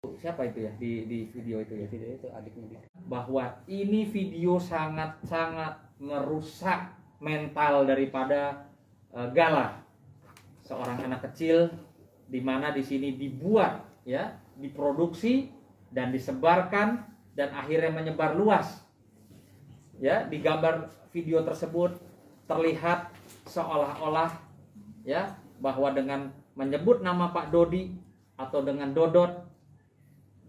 Siapa itu ya di video itu ya? Video itu adiknya dia. Bahwa ini video sangat-sangat merusak mental daripada Gala, seorang anak kecil, di mana di sini dibuat ya, diproduksi dan disebarkan dan akhirnya menyebar luas. Ya, di gambar video tersebut terlihat seolah-olah ya bahwa dengan menyebut nama Pak Dodi atau dengan Dodot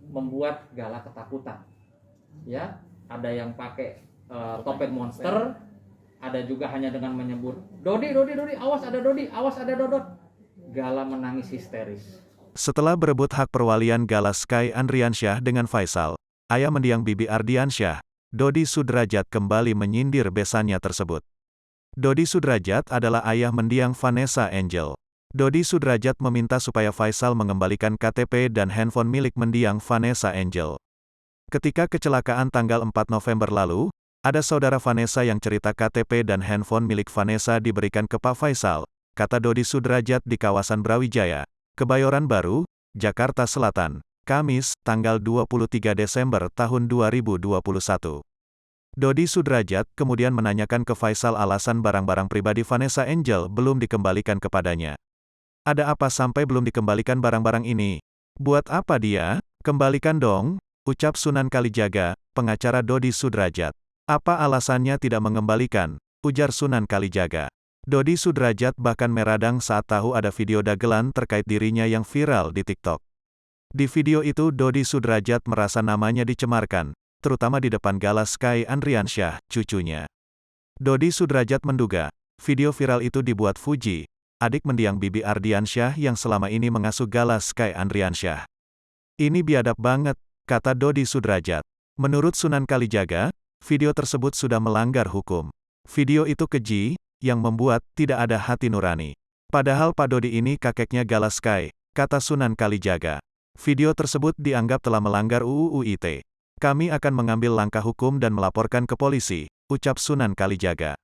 membuat Gala ketakutan. Ya, ada yang pakai topeng monster, ada juga hanya dengan menyebut Dodi, awas ada Dodi, awas ada Dodot. Gala menangis histeris. Setelah berebut hak perwalian Gala Sky Andriansyah dengan Faisal, ayah mendiang Bibi Ardiansyah, Dodi Sudrajat kembali menyindir besannya tersebut. Dodi Sudrajat adalah ayah mendiang Vanessa Angel. Dodi Sudrajat meminta supaya Faisal mengembalikan KTP dan handphone milik mendiang Vanessa Angel. Ketika kecelakaan tanggal 4 November lalu, ada saudara Vanessa yang cerita KTP dan handphone milik Vanessa diberikan ke Pak Faisal, kata Dodi Sudrajat di kawasan Brawijaya, Kebayoran Baru, Jakarta Selatan, Kamis, tanggal 23 Desember tahun 2021. Dodi Sudrajat kemudian menanyakan ke Faisal alasan barang-barang pribadi Vanessa Angel belum dikembalikan kepadanya. Ada apa sampai belum dikembalikan barang-barang ini? Buat apa dia? Kembalikan dong, ucap Sunan Kalijaga, pengacara Dodi Sudrajat. Apa alasannya tidak mengembalikan? Ujar Sunan Kalijaga. Dodi Sudrajat bahkan meradang saat tahu ada video dagelan terkait dirinya yang viral di TikTok. Di video itu Dodi Sudrajat merasa namanya dicemarkan, terutama di depan Gala Sky Andriansyah, cucunya. Dodi Sudrajat menduga, video viral itu dibuat Fuji, adik mendiang Bibi Ardiansyah yang selama ini mengasuh Gala Sky Andriansyah. Ini biadab banget, kata Dodi Sudrajat. Menurut Sunan Kalijaga, video tersebut sudah melanggar hukum. Video itu keji, yang membuat tidak ada hati nurani. Padahal Pak Dodi ini kakeknya Gala Sky, kata Sunan Kalijaga. Video tersebut dianggap telah melanggar UU ITE. Kami akan mengambil langkah hukum dan melaporkan ke polisi, ucap Sunan Kalijaga.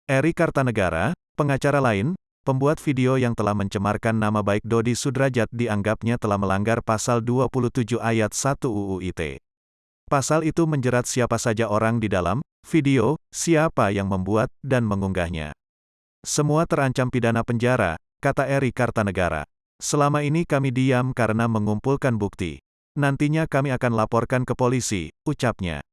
Eri Kartanegara, pengacara lain, pembuat video yang telah mencemarkan nama baik Dodi Sudrajat dianggapnya telah melanggar pasal 27 ayat 1 UU ITE. Pasal itu menjerat siapa saja orang di dalam video, siapa yang membuat dan mengunggahnya. Semua terancam pidana penjara, kata Eri Kartanegara. Selama ini kami diam karena mengumpulkan bukti. Nantinya kami akan laporkan ke polisi, ucapnya.